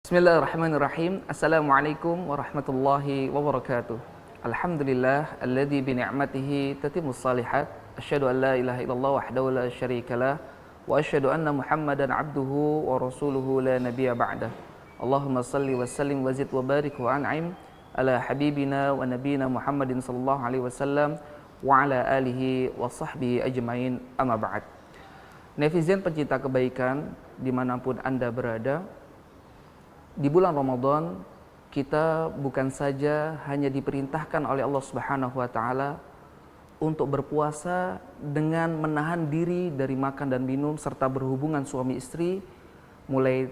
Bismillahirrahmanirrahim. Assalamualaikum warahmatullahi wabarakatuh. Alhamdulillah alladzi bi ni'matihi tatimmus shalihat. Asyhadu an la ilaha illallah wahdahu la syarikalah wa asyhadu anna Muhammadan abduhu wa rasuluhu la nabiyya ba'dah. Allahumma shalli wa sallim wa zid wa barik wa an'im ala habibina wa nabiyina Muhammadin sallallahu alaihi wasallam wa ala alihi wa sahbihi ajmain, amma ba'd. Netizen pencinta kebaikan dimanapun Anda berada, di bulan Ramadan kita bukan saja hanya diperintahkan oleh Allah Subhanahu wa taala untuk berpuasa dengan menahan diri dari makan dan minum serta berhubungan suami istri mulai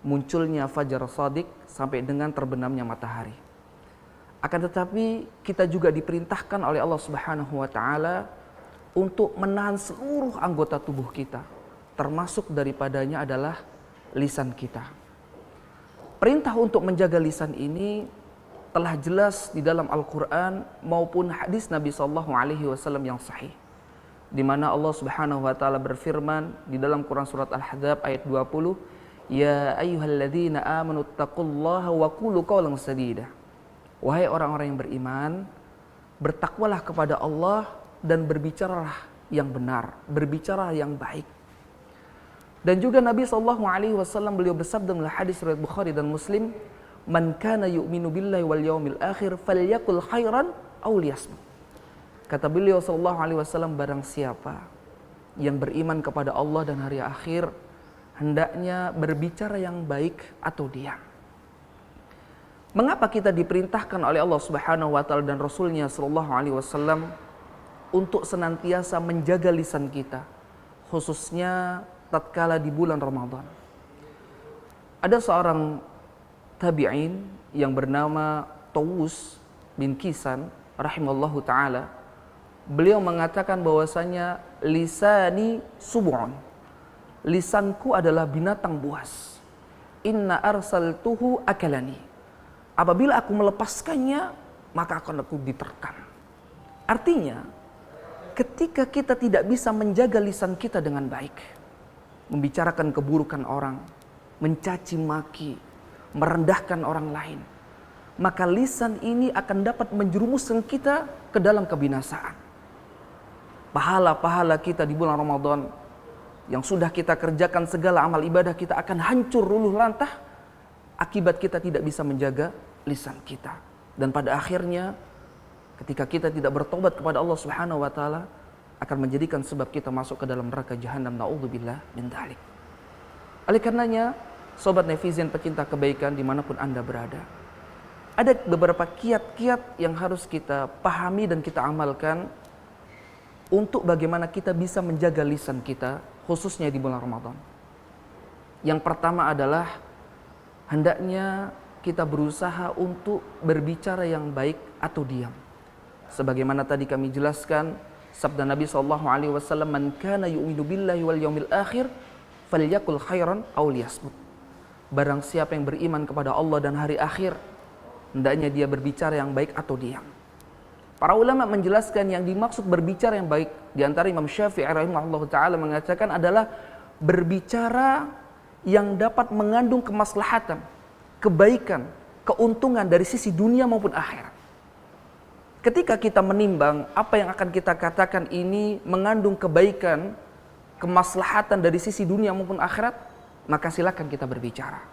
munculnya fajar shadiq sampai dengan terbenamnya matahari. Akan tetapi kita juga diperintahkan oleh Allah Subhanahu wa taala untuk menahan seluruh anggota tubuh kita, termasuk daripadanya adalah lisan kita. Perintah untuk menjaga lisan ini telah jelas di dalam Al-Quran maupun hadis Nabi SAW yang sahih, di mana Allah Subhanahu wa taala berfirman di dalam Quran surat Al-Ahzab ayat 20, "Ya ayyuhalladzina amanu taqullaha wa qulu qawlan sadida." Wahai orang-orang yang beriman, bertakwalah kepada Allah dan berbicaralah yang benar, berbicara yang baik. Dan juga Nabi SAW beliau bersabda dalam hadis riwayat Bukhari dan Muslim, "Man kana yu'minu billahi wal yawmil akhir falyakul khairan aw liyasmut." Kata beliau SAW, barang siapa yang beriman kepada Allah dan hari akhir, hendaknya berbicara yang baik atau diam. Mengapa kita diperintahkan oleh Allah Subhanahu wa taala dan Rasulnya SAW untuk senantiasa menjaga lisan kita, khususnya tatkala di bulan Ramadan? Ada seorang tabi'in yang bernama Tawus bin Kisan rahimallahu ta'ala. Beliau mengatakan bahwasanya lisani sub'un, lisanku adalah binatang buas. Inna arsaltuhu akalani, apabila aku melepaskannya maka akan aku diterkam. Artinya ketika kita tidak bisa menjaga lisan kita dengan baik, membicarakan keburukan orang, mencaci maki, merendahkan orang lain, maka lisan ini akan dapat menjerumuskan kita ke dalam kebinasaan. Pahala-pahala kita di bulan Ramadan yang sudah kita kerjakan, segala amal ibadah kita akan hancur luluh lantah akibat kita tidak bisa menjaga lisan kita. Dan pada akhirnya ketika kita tidak bertobat kepada Allah Subhanahu wa taala, akan menjadikan sebab kita masuk ke dalam neraka jahanam, naudzubillah min dzalik. Oleh karenanya, sobat netizen pecinta kebaikan dimanapun Anda berada, ada beberapa kiat-kiat yang harus kita pahami dan kita amalkan untuk bagaimana kita bisa menjaga lisan kita, khususnya di bulan Ramadan. Yang pertama adalah hendaknya kita berusaha untuk berbicara yang baik atau diam. Sebagaimana tadi kami jelaskan, sabda Nabi SAW, "Man kana yu'minu billahi wal yawmil akhir falyakul khairan aw liyasmut." Barang siapa yang beriman kepada Allah dan hari akhir, hendaknya dia berbicara yang baik atau diam. Para ulama menjelaskan yang dimaksud berbicara yang baik, di antara Imam Syafi'i rahimahullahu taala mengatakan adalah berbicara yang dapat mengandung kemaslahatan, kebaikan, keuntungan dari sisi dunia maupun akhirat. Ketika kita menimbang apa yang akan kita katakan ini mengandung kebaikan, kemaslahatan dari sisi dunia maupun akhirat, maka silakan kita berbicara.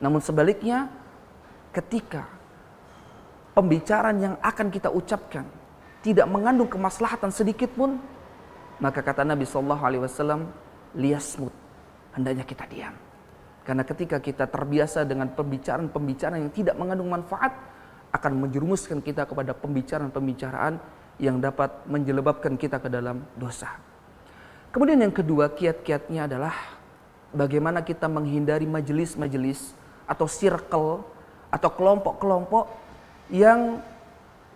Namun sebaliknya, ketika pembicaraan yang akan kita ucapkan tidak mengandung kemaslahatan sedikit pun, maka kata Nabi SAW, liyasmut, hendaknya kita diam. Karena ketika kita terbiasa dengan pembicaraan-pembicaraan yang tidak mengandung manfaat, akan menjerumuskan kita kepada pembicaraan-pembicaraan yang dapat menjelebabkan kita ke dalam dosa. Kemudian yang kedua, kiat-kiatnya adalah bagaimana kita menghindari majelis-majelis atau circle atau kelompok-kelompok yang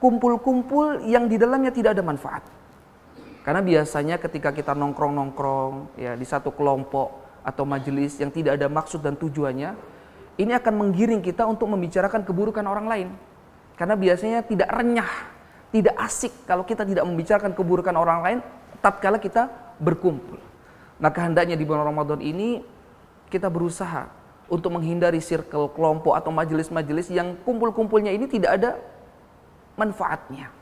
kumpul-kumpul yang di dalamnya tidak ada manfaat. Karena biasanya ketika kita nongkrong-nongkrong ya di satu kelompok atau majelis yang tidak ada maksud dan tujuannya, ini akan menggiring kita untuk membicarakan keburukan orang lain. Karena biasanya tidak renyah, tidak asik kalau kita tidak membicarakan keburukan orang lain tatkala kita berkumpul. Maka hendaknya di bulan Ramadan ini kita berusaha untuk menghindari circle kelompok atau majelis-majelis yang kumpul-kumpulnya ini tidak ada manfaatnya,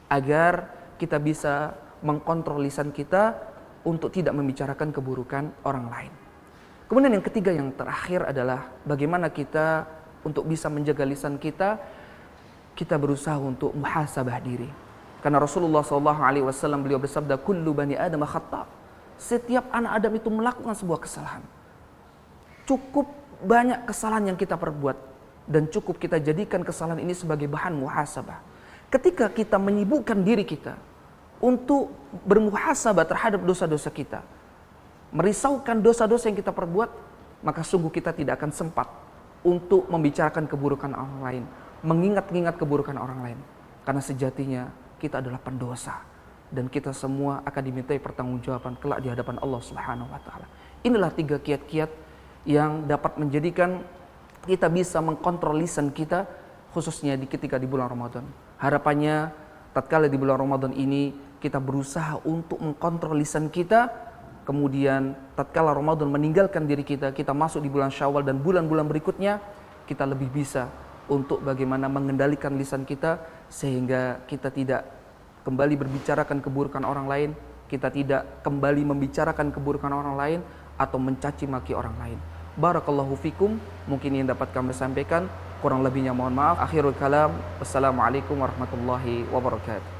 agar kita bisa mengkontrol lisan kita untuk tidak membicarakan keburukan orang lain. Kemudian yang ketiga, yang terakhir adalah bagaimana kita untuk bisa menjaga lisan kita, kita berusaha untuk muhasabah diri. Karena Rasulullah SAW beliau bersabda, kullu bani Adam khata'. Setiap anak Adam itu melakukan sebuah kesalahan. Cukup banyak kesalahan yang kita perbuat dan cukup kita jadikan kesalahan ini sebagai bahan muhasabah. Ketika kita menyibukkan diri kita untuk bermuhasabah terhadap dosa-dosa kita, merisaukan dosa-dosa yang kita perbuat, maka sungguh kita tidak akan sempat untuk membicarakan keburukan orang lain, mengingat-ingat keburukan orang lain. Karena sejatinya kita adalah pendosa dan kita semua akan dimintai pertanggungjawaban kelak di hadapan Allah Subhanahu wa taala. Inilah 3 kiat-kiat yang dapat menjadikan kita bisa mengkontrol lisan kita, khususnya ketika di bulan Ramadan. Harapannya tatkala di bulan Ramadan ini kita berusaha untuk mengkontrol lisan kita, kemudian tatkala Ramadan meninggalkan diri kita, kita masuk di bulan Syawal dan bulan-bulan berikutnya, kita lebih bisa untuk bagaimana mengendalikan lisan kita sehingga kita tidak kembali berbicarakan keburukan orang lain, kita tidak kembali membicarakan keburukan orang lain atau mencaci maki orang lain. Barakallahu fikum, mungkin yang dapat kami sampaikan, kurang lebihnya mohon maaf. Akhirul kalam, wassalamualaikum warahmatullahi wabarakatuh.